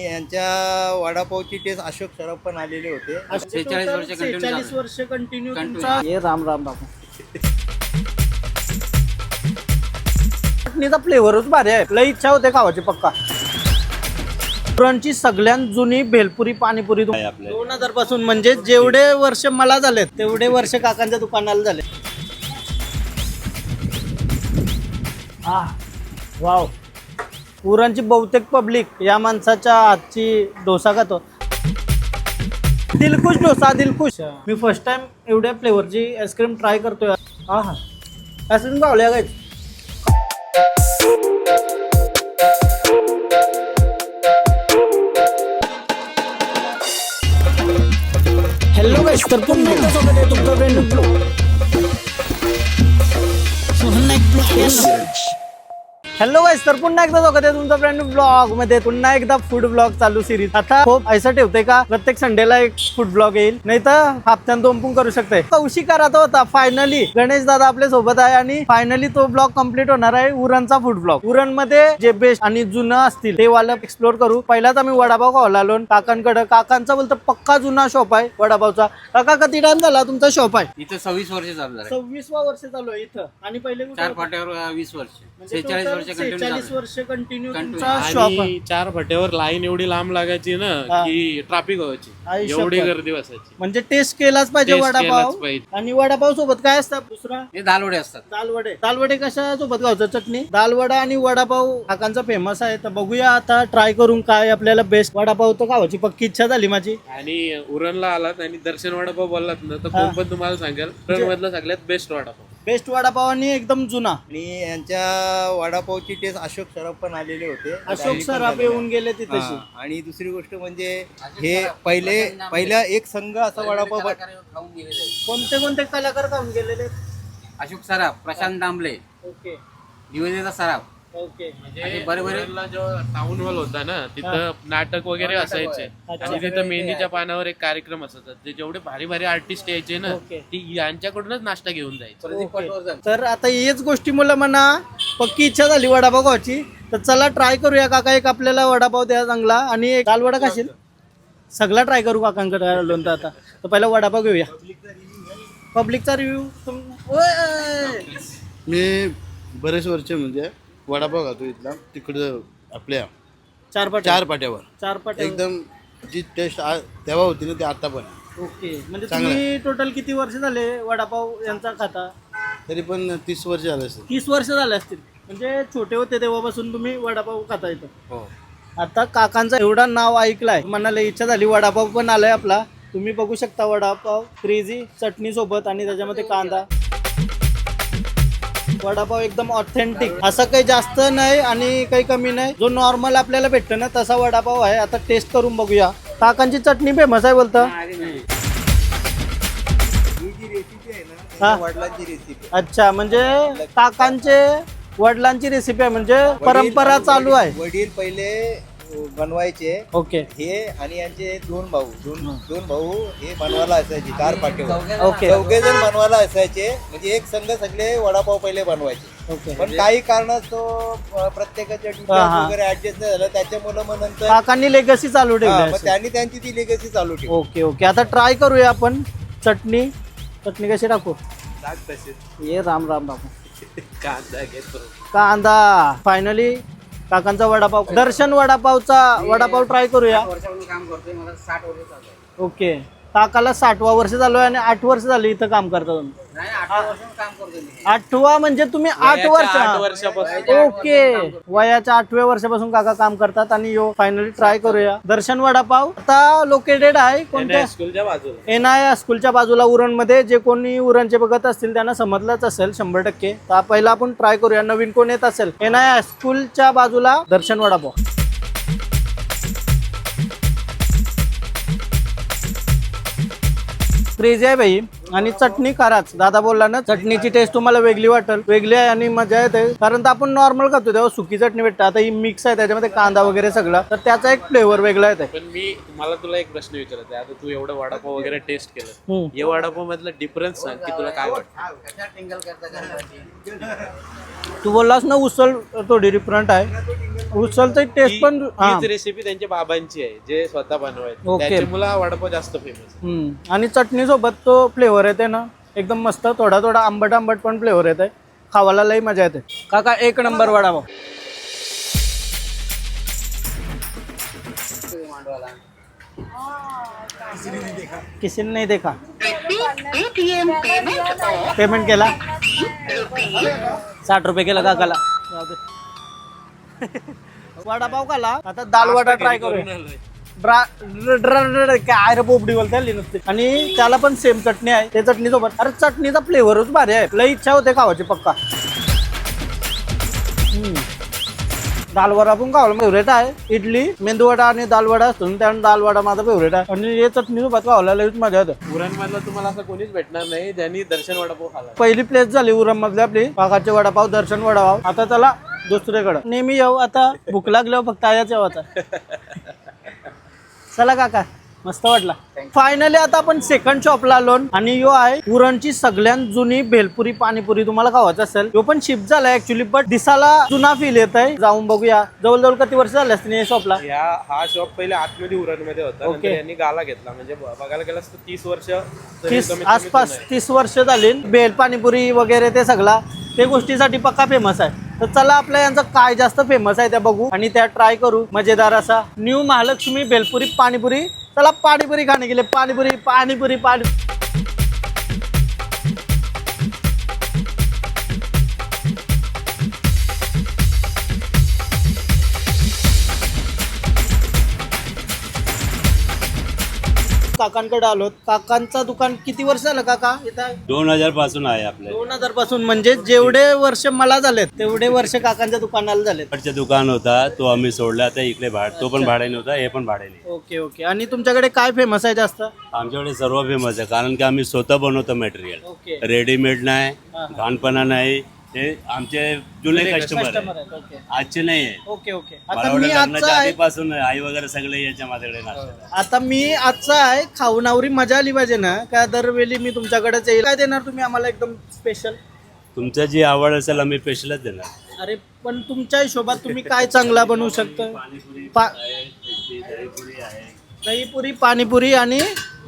यांच्या वडापावची टेस्ट अशोक सराफ पण आलेले होते. 46 वर्ष कंटिन्यू तुमचा ये राम राम बाबू. चटणीचा फ्लेवरच भारी आहे. लई इच्छा होते खावाची पक्का. पुरणची सगळ्यात जुनी भेलपुरी पाणीपुरी 2000 पासून, म्हणजे जेवढे वर्ष मला झालेत तेवढे वर्ष काकांच्या दुकानाला झाले. वाव. पुरणची बहुतेक पब्लिक या माणसाच्या हातची डोसा खातो. दिलखुश डोसा, दिलखुश. मी फर्स्ट टाइम एवढ्या फ्लेवरची आईस्क्रीम ट्राय करतोय. हा आईस्क्रीम गावल्या काय. हॅलो गाइस, तर पुन्हा एकदा स्वागत आहे तुमचं brand new blog. Hello guys, तर पुन्हा एकदा स्वागत आहे तुमचं ब्रँड न्यू ब्लॉग मध्ये. पुन्हा एकदा फूड ब्लॉग चालू सिरीज. आता खूप ऐसा ठेवते का प्रत्येक संडेला एक फूड ब्लॉग येईल, नाही तर हप्त्यात 2 पण करू शकते. कौशिकार आता होता फायनली. गणेश दादा आपल्या सोबत आहे आणि फायनली तो ब्लॉग कम्प्लीट होणार आहे. उरणचा फूड ब्लॉग. उरण मध्ये जे बेस्ट आणि जुनं असतील ते वाला एक्सप्लोर करू. पहिलाच आम्ही वडापाव खायला आलो काकांकडे. काकांचा बोलतो पक्का जुना शॉप आहे वडापावचा. काका किती टाइम झाला तुमचा शॉप आहे? इथं 26 वर्ष चालू आहे. 26वा वर्ष चालू आहे इथं. आणि पहिले 4 फाट्यावर 20 वर्ष, 46 वर्ष कंटिन्यू तुमचा शॉप आहे. 4 फाट्यावर लाईन एवढी लांब लागायची ना की ट्रॅफिक व्हायची, एवढी गर्दी बसायची. म्हणजे टेस्ट केलाच पाहिजे Taste वडापाव. केलाच पाहिजे. आणि वडापाव सोबत काय असतं दुसरा? हे दालवडे असतात. दालवडे. दालवडे कशा सोबत खायचं? चटणी. दालवडा आणि वडापाव काकांचा फेमस आहे. तर बघूया आता ट्राय करून काय आपल्याला बेस्ट वडापाव तर खावायची पक्की इच्छा झाली माझी. आणि उरणला आलात आणि दर्शन वडापाव बोललात ना तर कोण पण तुम्हाला सांगेल उरण मधला सगळ्यात बेस्ट वडापाव. बेस्ट वडापाव आणि एकदम जुना. आणि यांच्या वडापावची टेस्ट अशोक सराफ पण आलेले होते. अशोक सराफ येऊन गेले तिथेशी. आणि दुसरी गोष्ट म्हणजे हे पहिला एक संघ असा वडापाव खाऊन गेलेले आहेत. कोणते कोणते कलाकार खाऊन गेलेले? अशोक सराफ, प्रशांत दामले, ओके दिवेदेचा सराफ. ओके. असे बरोबर उरणला जो टाउन हॉल होता ना तिथं नाटक वगैरे असायचे. आणि तिथं मेहंदीच्या पानावर एक कार्यक्रम असायचा. ते जेवढे भारी भारी आर्टिस्ट यायचे ना ओके. ती यांच्याकडूनच नाश्ता घेऊन जायचे. तर आता हेच गोष्टी मला म्हणा पक्की इच्छा झाली वडापाव खायची. तर चला ट्राय करूया. काका एक आपल्याला वडापाव द्या चांगला आणि एक दालवडा खाशील. सगळा ट्राय करू काकांकडे आलो तर आता. तर पहिला वडापाव घेऊया. पब्लिकचा रिव्ह्यू. मी बरेच वर्ष म्हणजे वडापाव खातो इथला. तिकडं आपल्या 4 पाट्यावर 4 पाट्या. एकदम जी टेस्ट तेव्हा होती ना ती आता पण आहे. ओके. म्हणजे तुम्ही टोटल किती वर्ष झाले वडापाव यांचा खाता? तरी पण 30 वर्ष झालं असेल. 30 वर्ष झाले असतील. म्हणजे छोटे होते तेव्हापासून तुम्ही वडापाव खाता येतं. हो. आता काकांचा एवढा नाव ऐकलाय मनाला इच्छा झाली. वडापाव पण आलाय आपला. तुम्ही बघू शकता वडापाव क्रेझी चटणी सोबत आणि त्याच्यामध्ये कांदा. वडापाव एकदम ऑथेंटिक. असं काही जास्त नाही आणि काही कमी नाही. जो नॉर्मल आपल्याला भेटतो ना तसा वडापाव आहे. आता टेस्ट करून बघूया. काकांची चटणी फेमस आहे बोलतं. ही जी रेसिपी आहे ना हा. वडिलांची रेसिपी. अच्छा, म्हणजे काकांचे वडिलांची रेसिपी आहे. म्हणजे परंपरा चालू आहे. वडील पहिले बनवायचे. ओके. हे आणि यांचे 2 भाऊ हे बनवायला असायचे 4 पाट्यावर. ओके. 4 जण बनवायला असायचे. म्हणजे एक संघ सगळे वडापाव पहिले बनवायचे. ओके. पण काही कारणास्तव प्रत्येकाच्या ड्युट्या वगैरे ऍडजस्ट नाही झालं. त्याच्यामुळे मग नंतर काकांनी लेगसी चालू मग ठेवली. त्यांनी त्यांची ती लेगसी चालू ठेवली. Okay okay. आता ट्राय करूया आपण. चटणी कशी टाकू? ये राम राम बाबू. कांदा घेतो. कांदा. फायनली काकांचा वडापाव. दर्शन वडापावचा वडापाव ट्राय करूया. वर्षापासून काम करतोय. मला 60 वर्ष चालू आहे. ओके. काकाला 60वा वर्ष झालोय आणि 8 वर्ष झाली इथं काम करता तुम्ही. नाही, 8 वर्षापासून काम करतोय मी. 8वा म्हणजे तुम्ही 8 वर्ष. ओके. वयाच्या 8व्या वर्षापासून काका काम करतात. आणि यो फायनली ट्राय करूया. दर्शन वडापाव आता लोकेटेड आहे कोणत्या? स्कूलच्या बाजूला. NIA स्कूलच्या बाजूला उरण मध्ये. जे कोणी उरणचे बघत असतील त्यांना समजलंच असेल 100%. तर पहिला आपण ट्राय करूया. नवीन कोण येत असेल NIA स्कूलच्या बाजूला दर्शन वडापाव. क्रेझी आहे भाई. आणि चटणी खराच. दादा बोलला ना चटणीची टेस्ट तुम्हाला वेगळी वाटेल. वेगळी आहे आणि मजा येते. कारण आपण नॉर्मल खातो तेव्हा सुकी चटणी भेटते. आता ही मिक्स आहे त्याच्यामध्ये कांदा वगैरे सगळं. तर त्याचा एक फ्लेवर वेगळा येते. पण मला तुला एक प्रश्न विचारायचा आहे. आता तू एवढं वडापाव वगैरे टेस्ट केलं, या वडापाव मधला डिफरन्स सांग की तुला काय वाटतं? तू बोललास ना उसळ थोडी डिफरंट आहे. उसळची टेस्ट पण हीच रेसिपी त्यांच्या बाबांची आहे जे स्वतः बनवायचे. ओके. त्याच्यामुळे हा वडापाव जास्त फेमस आहे. आणि चटणी सोबत तो फ्लेवर येते ना एकदम मस्त, थोडा थोडा आंबट आंबट पण फ्लेवर येते, खावायला लई मजा येते. काका एक नंबर वडापाव. मांडवाला किसी ने नहीं देखा. पेमेंट केला 60 रुपये केला काकाला. जाऊ दे. वडापाव खाला, आता दाल वडा ट्राय करू. काय रे पोपडी बोलते नुसते. आणि त्याला पण सेम चटणी आहे, ते चटणी सोबत. अरे चटणीचा फ्लेवरच भारी आहे, लई इच्छा होते खावायची पक्का. दाल वडा पण खावायला फेवरेट आहे. इडली मेंदू वडा आणि दाल वडा असतो, त्यामुळे दाल वडा माझा फेवरेट आहे. आणि हे चटणी सोबत खावायला लईच मजा येते. उरणमधला तुम्हाला असं कोणीच भेटणार नाही ज्यांनी दर्शन वडापाव खाला. पहिली प्लेस झाली उरण मधली आपली काकाचे वडापाव, दर्शन वडापाव. आता चला दुसरीकडे नेहमी येऊ, आता भूक लागल्यावर फक्त आयाच येवाचा. चला काका, मस्त वाटला. फायनली आता आपण सेकंड शॉपला आलो आणि यो आहे उरणची सगळ्यात जुनी भेलपुरी पाणीपुरी. तुम्हाला खावायचं असेल, यो पण शिफ्ट झालाय ऍक्च्युली, बट दिसाला जुना फील येत आहे. जाऊन बघूया. जवळजवळ किती वर्ष झाले असतील या शॉपला? हा शॉप पहिले आतमध्ये उरणमध्ये होता. ओके. नंतर यांनी गाला घेतला. म्हणजे बघायला गेलं असतं 30 वर्ष 30 आसपास 30 वर्ष झाली. भेल पाणीपुरी वगैरे ते सगळा ते गोष्टीसाठी पक्का फेमस आहे. तर चला आपल्या यांचं काय जास्त फेमस आहे त्या बघू आणि त्या ट्राय करू. मजेदार असा न्यू महालक्ष्मी भेलपुरी पाणीपुरी. चला पाणीपुरी खाणे गेले. पाणीपुरी पाणीपुरी पाणी. काकांकडे आलो. काकांचं दुकान किती वर्ष झालं काका इथं? 2000 पासून आहे आपल्या 2000 पासून. म्हणजे जेवढे वर्ष मला झालेत तेवढे वर्ष काकांच्या दुकानाला झालेत. कडचा दुकान होता तो आम्ही सोडला. आता इकडे तो पण भाड्याने होता, हे पण भाड्याने. Okay okay. आणि तुमच्याकडे काय फेमस आहे जास्त? आमच्याकडे सर्व फेमस आहे कारण की आम्ही स्वतः बनवतो मटेरियल. ओके. रेडीमेड नाही, घाणपणा नाही. हे आमचे जुने कस्टमर कस्टमर आहे, आहेत. ओके आजचे नाही आहे. Okay okay. आता मला मी वाटलं आजचा लग्नाच्या आहे, आधीपासून आई वगैरे सगळे याच्या माझ्याकडे नाश्ता. आता मी आजचा आहे. खाऊनावरी मजा आली पाहिजे ना, का दरवेळी मी तुमच्याकडेच येईल. काय देणार तुम्ही आम्हाला एकदम स्पेशल? तुमचं जी आवड असेल आम्ही स्पेशलच देणार. अरे पण तुमच्या हिशोबात तुम्ही काय चांगला बनवू शकता? पाणीपुरी पा- आहे, दहीपुरी आहे, दहीपुरी, पाणीपुरी आणि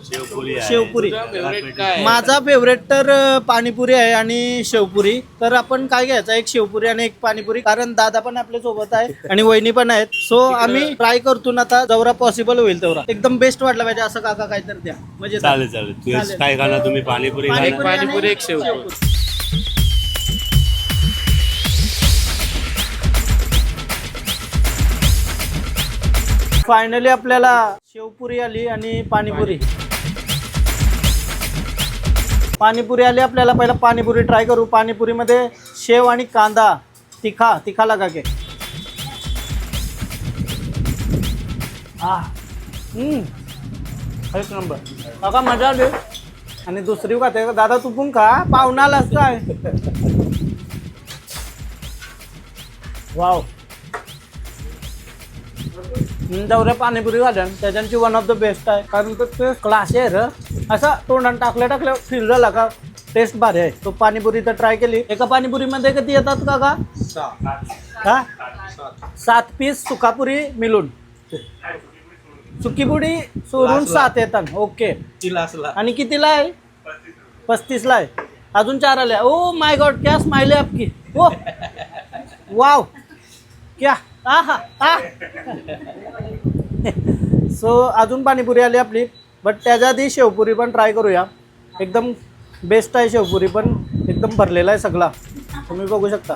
शेवपुरी आहे. शेवपुरी. फेवरेट काय? माझा फेवरेट तर पाणीपुरी आहे आणि शेवपुरी. तर आपण काय घ्यायचं, एक शेवपुरी आणि एक पाणीपुरी, कारण दादा पण आपल्या सोबत आहे आणि वहिनी पण आहेत. सो आम्ही ट्राय करतो ना आता, जेवढा पॉसिबल होईल तेवढा. एकदम बेस्ट वाटला पाहिजे असं काका काहीतरी द्या. म्हणजे चालेल चालेल. तू काय खाणार? तुम्ही पाणीपुरी खाणार? पाणीपुरी एक शेवपुरी. फायनली आपल्याला शेवपुरी आली आणि पाणीपुरी. पाणीपुरी आली आपल्याला. पहिला पाणीपुरी ट्राय करू. पाणीपुरीमध्ये शेव आणि कांदा तिखा लगा के. एक नंबर काका, मजा आली. आणि दुसरी खाते दादा, तू पण खा, पाहुणालाच काय. वाव. दौऱ्या पाणीपुरी घाल्या त्याच्याची वन ऑफ द बेस्ट आहे, कारण तो टेस्ट क्लास आहे र. असा तोंडात टाकल्या फील झाला का टेस्ट भारी आहे. तो पाणीपुरी तर ट्राय केली. एका पाणीपुरीमध्ये किती येतात काका? 7 पीस सुकापुरी मिळून. सुकीपुरी सोडून 7 येतात. ओके. आणि कितीला आहे? 35ला आहे. अजून 4 आले. ओ माय गॉड, क्या स्माइल आहे आपकी. ओ वाव, क्या सो अजून पाणीपुरी आली आपली. बट त्याच्या आधी शेवपुरी पण ट्राय करूया. एकदम बेस्ट आहे शेवपुरी पण. एकदम भरलेला आहे सगळा, तुम्ही बघू शकता.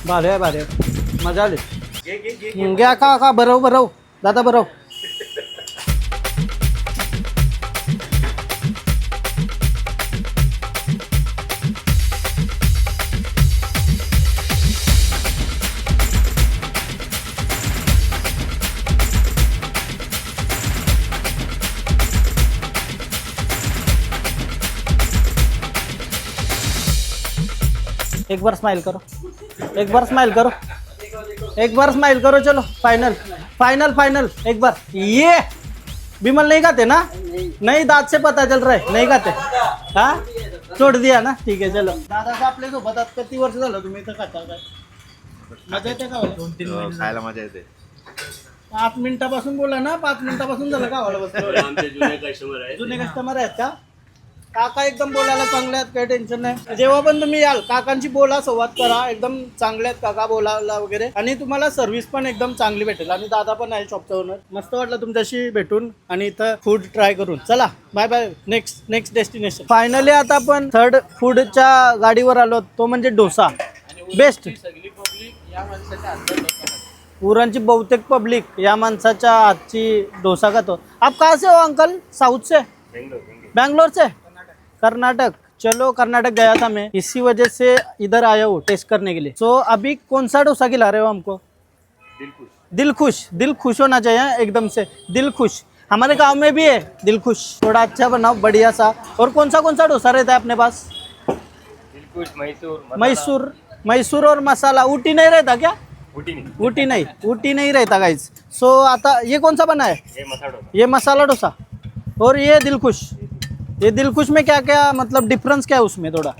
भारी आहे. मजा आली. घ्या का बरव दादा बरव. एक बार स्माइल करो, एक बार स्माइल करो, चलो फाइनल. एक बार ये विमल नहीं खाते ना? नहीं, दांत से पता चल रहा है नहीं खाते. हा सोड दिया ना, ठीक आहे चलो. दादा आपल्या सोबत आता किती वर्ष झालं तुम्ही इथं खाता काय? मजा येते का? 2-3 महिने खायला मजा येते. 5 मिनिटापासून बोला ना, 5 मिनिटापासून झालं का बसलो. आमचे जुने कस्टमर आहेत. जुने कस्टमर आहेत का? काका एकदम बोलायला चांगले आहेत, काही टेन्शन नाही. जेव्हा पण तुम्ही याल काकांची बोला, संवाद करा, एकदम चांगले आहेत काका बोलायला वगैरे, आणि तुम्हाला सर्व्हिस पण एकदम चांगली भेटेल. आणि दादा पण आहे शॉपचा ओनर. मस्त वाटलं तुमच्याशी भेटून आणि इथं फूड ट्राय करून. चला bye bye, next destination. Finally आता आपण थर्ड फूडच्या गाडीवर आलो, तो म्हणजे डोसा. बेस्ट. सगळी पब्लिक या माणसाच्या हातात उरणची बहुतेक पब्लिक या माणसाच्या हातची डोसा खातो. आप कहाँ से हो अंकल? साउथ से? बैंगलोर से? कर्नाटक. चलो कर्नाटक गया था मैं, इसी वजह से इधर आया हूँ टेस्ट करने के लिए. सो अभी कौन सा डोसा खिला रहे हो हमको? दिल खुश होना चाहिए एकदम से. दिल खुश हमारे गांव में भी है दिल खुश. थोड़ा अच्छा बनाओ, बढ़िया सा. और कौन सा डोसा रहता है अपने पास? मैसूर और मसाला. ऊटी नहीं रहता क्या? ऊटी नहीं रहता गाइस. सो आता ये कौन सा बना है? ये मसाला डोसा. और ये दिल खुश. ये दिल खुश में क्या क्या मतलब डिफरेंस क्या है उसमें? थोड़ा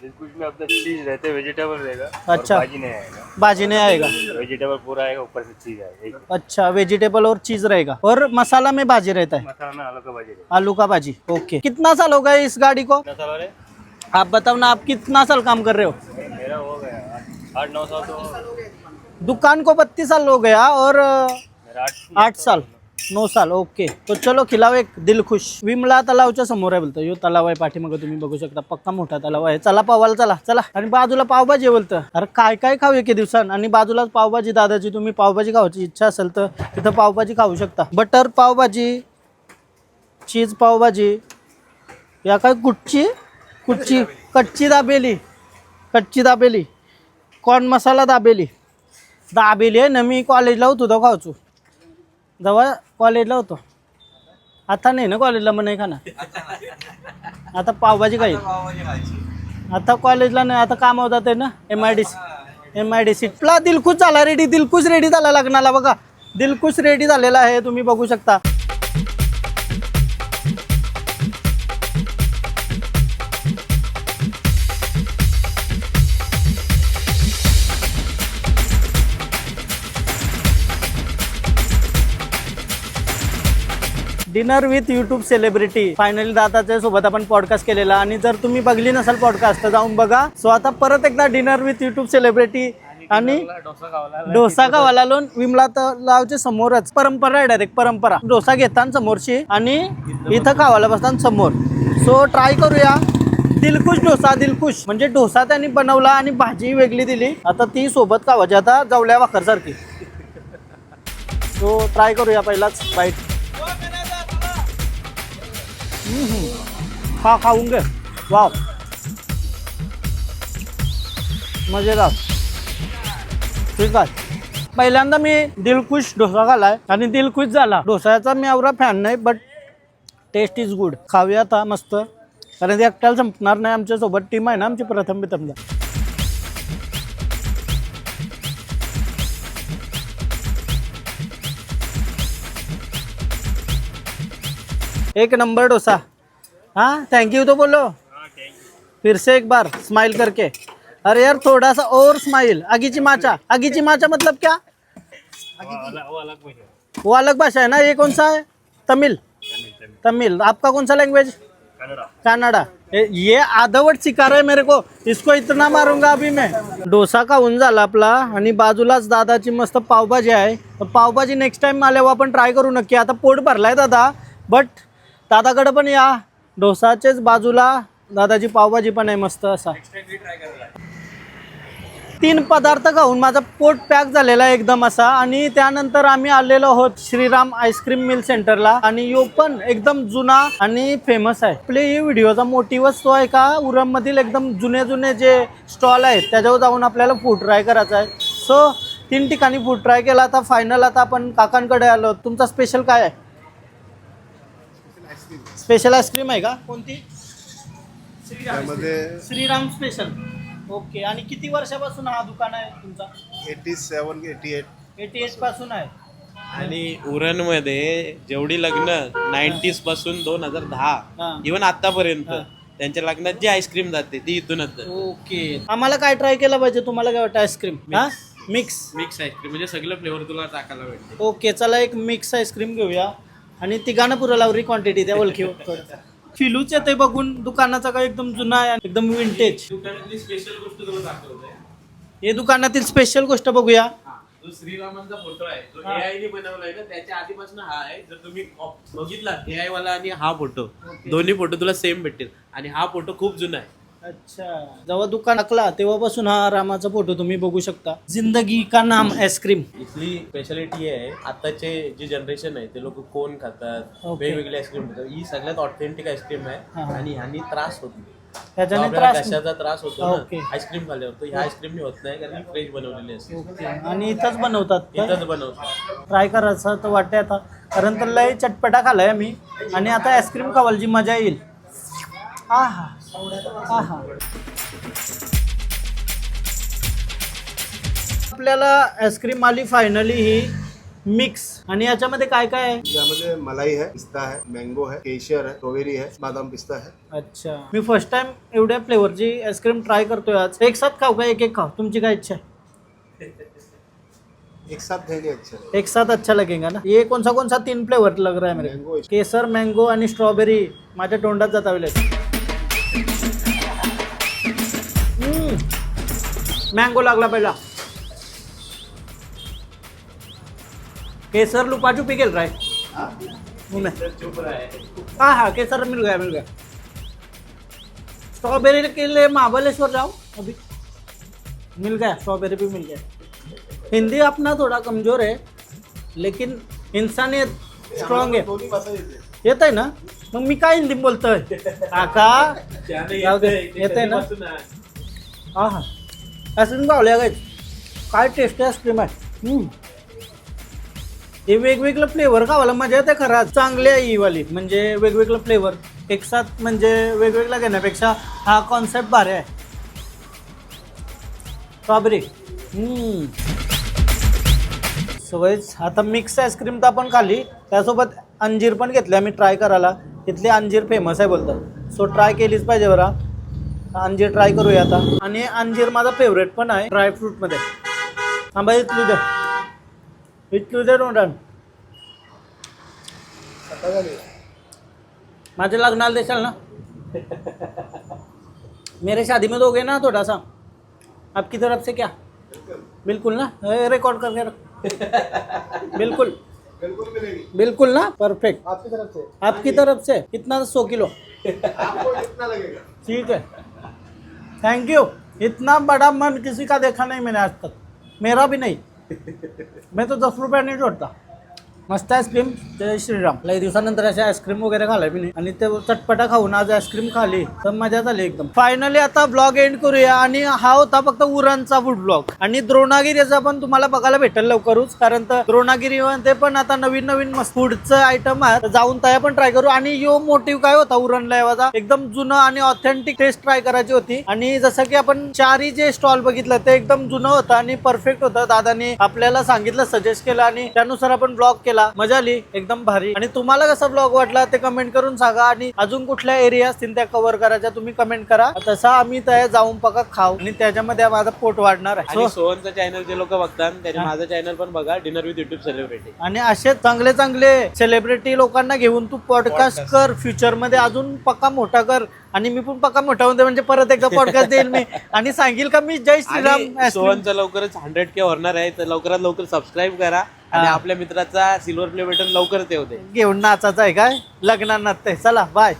दिल खुश में अपना चीज रहते, वेजिटेबल रहेगा. अच्छा. भाजी नहीं आएगा. भाजी नहीं आएगा. वेजिटेबल पूरा आएगा, ऊपर से चीज आएगा. अच्छा, वेजिटेबल और चीज रहेगा. और मसाला में भाजी रहता है. मसाला में आलू का भाजी रहेगा. आलू का भाजी. ओके. कितना साल हो गया इस गाड़ी को? कितना साल है? आप बताओ ना, आप कितना साल काम कर रहे हो? मेरा हो गया 8-9 साल. तो दुकान को 32 साल हो गया और मेरा 8 साल 9 साल. ओके. तो चलो खिलाव एक दिल खुश. विमला तलावच्या समोर आहे बोलतो. यो तलाव आहे पाठीमागं, तुम्ही बघू शकता. पक्का मोठा तलाव आहे. चला पावाला चला. आणि बाजूला पावभाजी बोलतं. अरे काय खाऊ एके दिवसात. आणि बाजूलाच पावभाजी दादाची. तुम्ही पावभाजी खावायची इच्छा असेल तर तिथं पावभाजी खाऊ शकता. बटर पावभाजी, चीज पावभाजी. या काय कुठची कच्ची दाबेली, कॉर्न मसाला दाबेली आहे ना. मी कॉलेजला होतो तो खावचो, जेव्हा कॉलेजला होतो. आता नाही ना कॉलेजला, मग नाही खाना. आता पावभाजी खाईल. आता कॉलेजला नाही, आता कामावर जाते ना. MIDC. आपला दिलखुश झाला रेडी. दिलखुश रेडी झाला लग्नाला. बघा दिलखुश रेडी झालेला आहे, तुम्ही बघू शकता. Dinner with YouTube celebrity. Finally दादाच्या सोबत आपण पॉडकास्ट केलेला. आणि जर तुम्ही बघली नसाल पॉडकास्ट तर जाऊन बघा. सो आता परत एकदा डिनर विथ यूट्यूब सेलिब्रिटी आणि डोसा खावायला लोन विमला तलावच्या समोरच. परंपरा आहे, डायरेक्ट परंपरा. डोसा घेताना समोरची आणि इथं खावायला बसताना समोर. सो ट्राय करूया. दिलखुश डोसा. दिलखुश म्हणजे डोसा त्यांनी बनवला आणि भाजी वेगळी दिली. आता ती सोबत खावायची, आता जवल्या भाकर सारखी. सो ट्राय करूया पहिलाच बाईट. खाऊंगे. वाव, मजेदार. ठीक आहे. पहिल्यांदा मी दिलखुश डोसा खाल्लाय आणि दिलखुश झाला. डोसाचा मी एवढा फॅन नाही, बट टेस्ट इज गुड. खाऊया आता मस्त, कारण ते एकट्याला संपणार नाही. आमच्यासोबत टीम आहे ना आमची प्रथमला. एक नंबर डोसा. हाँ थैंक यू तो बोलो. फिर से एक बार स्माइल करके. अरे यार थोड़ा सा और स्माइल. आगीची माचा मतलब क्या? वो अलग भाषा है ना. ये कौन सा है? तमिल. आपका कौन सा लैंग्वेज? कन्नड़ा. ये आधा वर्ड सिखा रहा है मेरे को. इसको इतना मारूंगा अभी मैं. डोसा खाऊन झाला आपला आणि बाजूलाच दादाची मस्त पावभाजी आहे. पावभाजी नेक्स्ट टाइम आल्यावर आपण ट्राय करू नक्की. आता पोट भरलाय दादा, बट दादाकडे पण या. डोसाचेच बाजूला दादाची पावभाजी पण आहे मस्त असा. 3 पदार्थ खाऊन माझा पोट पॅक झालेला आहे एकदम असा. आणि त्यानंतर आम्ही आलेलो आहोत श्रीराम आईस्क्रीम मिल सेंटरला. आणि यो पण एकदम जुना आणि फेमस आहे. आपले ही व्हिडिओचा मोटिव्हच तो आहे का उरणमधील एकदम जुने जे स्टॉल आहेत त्याच्यावर जाऊन आपल्याला फूड ट्राय करायचा आहे. सो 3 ठिकाणी फूड ट्राय केला. आता फायनल आता आपण काकांकडे आलो. तुमचा स्पेशल काय आहे? स्पेशल आईस्क्रीम आहे का? कोणती? श्रीराम स्पेशल. ओके. आणि किती वर्षापासून हा दुकान आहे तुमचा? 87-88. 88 पासून आहे. आणि उरणमध्ये जेवढी लग्न 90s पासून 2010 इव्हन आतापर्यंत त्यांच्या लग्नात जी आईस्क्रीम जाते ती इथूनच जाते. ओके, आम्हाला काय ट्राय केलं पाहिजे? तुम्हाला काय वाटतं? आईस्क्रीम हा मिक्स. मिक्स आईस्क्रीम म्हणजे सगळं फ्लेवर तुला टाकायला भेटते. ओके, चला एक मिक्स आईस्क्रीम घेऊया आणि तिघांना पुरं लावरी क्वांटिटी त्या ओळखी. फिलूच येते बघून दुकानाचा काय एकदम जुना आहे, एकदम विंटेज. दुकानातली स्पेशल गोष्ट तुला दाखवते. हे दुकानातील स्पेशल गोष्ट बघूया. जो श्रीरामांचा फोटो आहे जो AI ने बनवलाय ना, त्याच्या आधीपासून हा आहे. जर तुम्ही बघितला AI वाला आणि हा फोटो, दोन्ही फोटो तुला सेम भेटतील. आणि हा फोटो खूप जुना आहे. अच्छा, जेव्हा दुकान टाकला तेव्हापासून हा रामाचा फोटो तुम्ही बघू शकता. जिंदगी का नाम आईस्क्रीम. इथली स्पेशालिटी आहे, आताचे जे जनरेशन आहे ते लोक कोण खातात, Okay. वेगवेगळे आईस्क्रीम खातात. ही सगळ्यात ऑथेंटिक आईस्क्रीम आहे आणि ह्यानी त्रास होत नाही. त्याच्याने आपल्याला त्रास कशाचा त्रास होतो Okay. ना आईस्क्रीम खाल्ल्यावर, तर ह्या आईस्क्रीमनी होत नाही कारण फ्रेश बनवलेली असते. ओके. आणि इथंच बनवतात. इथंच बनवतात. ट्राय करायचं तर वाटतंय आता, कारण तर लय चटपटा खाल्लाय मी आणि आता आईस्क्रीम खावायची मजा येईल. आहा आहा. आपल्याला आईस्क्रीम आली फायनली ही मिक्स. आणि याच्यामध्ये काय काय आहे? यामध्ये मलाई है, पिस्ता है, मैंगो है, केशर है, स्ट्रॉबेरी है, बादाम पिस्ता है. अच्छा, मी फर्स्ट टाइम एवढ्या फ्लेवरची आईस्क्रीम ट्राय करतोय आज. एक साथ खाऊ का एक एक खाऊ? तुमची काय इच्छा आहे? एक साथ देंगे अच्छा है. एक साथ अच्छा लगेगा ना. ये कौन सा 3 फ्लेवर लग रहा है मेरे? मैंगो, केसर, मँगो आणि स्ट्रॉबेरी माझ्या तोंडात जातावले. मँगो लागला पहिला. केसर लुपाछुपी खेल रहा है मुंह में. हाँ हाँ, केसर मिल गया. स्ट्रॉबेरी के लिए महाबलेश्वर जाओ अभी. मिल गया, स्ट्रॉबेरी भी मिल गया. हिंदी अपना थोड़ा कमजोर है लेकिन इंसानियत स्ट्रॉन्ग है. दोन्ही भाषा येते. येत आहे ना, मग मी काय हिंदी बोलतोय काका? येत आहे ना. हा हा, आईस्क्रीम खावल्या काय टेस्ट आईस्क्रीम आहे. हे वेगवेगळं फ्लेवर खावायला मजा येते खरंच. चांगली आहे ही वाली, म्हणजे वेगवेगळं फ्लेवर एक साथ, म्हणजे वेगवेगळं घेण्यापेक्षा हा कॉन्सेप्ट भारी आहे. स्ट्रॉबेरी सवयच. आता मिक्स आईस्क्रीम तर आपण खाल्ली, त्यासोबत अंजीर पण घेतली आम्ही ट्राय करायला. इथली अंजीर फेमस आहे बोलतात, सो ट्राय केलीच पाहिजे बरा. अंजीर ट्राय करूया आता. आणि अंजीर माझा फेवरेट पण आहे ड्रायफ्रूटमध्ये. थांबा, इथलू दे नोंदण. माझ्या लग्नाला देशाल ना? मेरे शादी में दोगे ना थोड़ा सा आपकी तरफ से? क्या बिल्कुल ना, रिकॉर्ड करके रख. बिल्कुल बिल्कुल मिलेगी. बिल्कुल ना, परफेक्ट. आपकी तरफ से. आपकी तरफ से कितना? 100 किलो. आपको कितना लगेगा? ठीक है, थैंक यू. इतना बड़ा मन किसी का देखा नहीं मैंने आज तक, मेरा भी नहीं. मैं तो 10 रुपये नहीं जोड़ता. मस्त आईस्क्रीम. जय श्रीराम. लई दिवसानंतर अशी आईस्क्रीम वगैरे खाल्लाय मी, आणि ते चटपटा खाऊन आज आईस्क्रीम खाली तर मजा झाली एकदम. फायनली आता ब्लॉग एंड करूया. आणि हा होता फक्त उरणचा फूड ब्लॉग. आणि द्रोणागिरीचा पण तुम्हाला बघायला भेटेल लवकरच, कारण तर द्रोणागिरीमध्ये पण आता नवीन नवीन मस्त फूडचं आयटम आहे. जाऊन त्या पण ट्राय करू. आणि यो मोटिव्ह काय होता उरणला येवाचा, एकदम जुनं आणि ऑथेंटिक टेस्ट ट्राय करायची होती. आणि जसं की आपण चारी जे स्टॉल बघितलं ते एकदम जुनं होतं आणि परफेक्ट होतं. दादानी आपल्याला सांगितलं, सजेस्ट केलं आणि त्यानुसार आपण ब्लॉग केला. मजा आली एकदम भारी. आणि तुम्हाला कसा ब्लॉग वाटला ते कमेंट करून सांगा. आणि अजून कुठल्या एरिया असतील त्या कव्हर करायच्या तुम्ही कमेंट करा. तसा आम्ही त्या जाऊन पका खाऊ आणि त्याच्यामध्ये माझा पोट वाढणार आहे. आणि सोहनचा चॅनल जे लोक बघतात त्याने माझं चॅनल पण बघा, डिनर विथ युट्यूब सेलिब्रिटी. आणि असे चांगले चांगले सेलिब्रिटी लोकांना घेऊन तू पॉडकास्ट कर. फ्युचर मध्ये अजून पक्का मोठा कर. आणि मी पण पक्का मोठा होते, म्हणजे परत एकदा पॉडकास्ट देईल मी आणि सांगेल का मी जय श्रीराम. सोहनचा लवकरच 100K होणार आहे, तर लवकरात लवकर सबस्क्राईब करा. आणि आपल्या मित्राचा सिल्वर प्ले बटन लवकरच येऊ दे. घेऊन नाचायचं आहे काय लग्नात ते. चला बाय.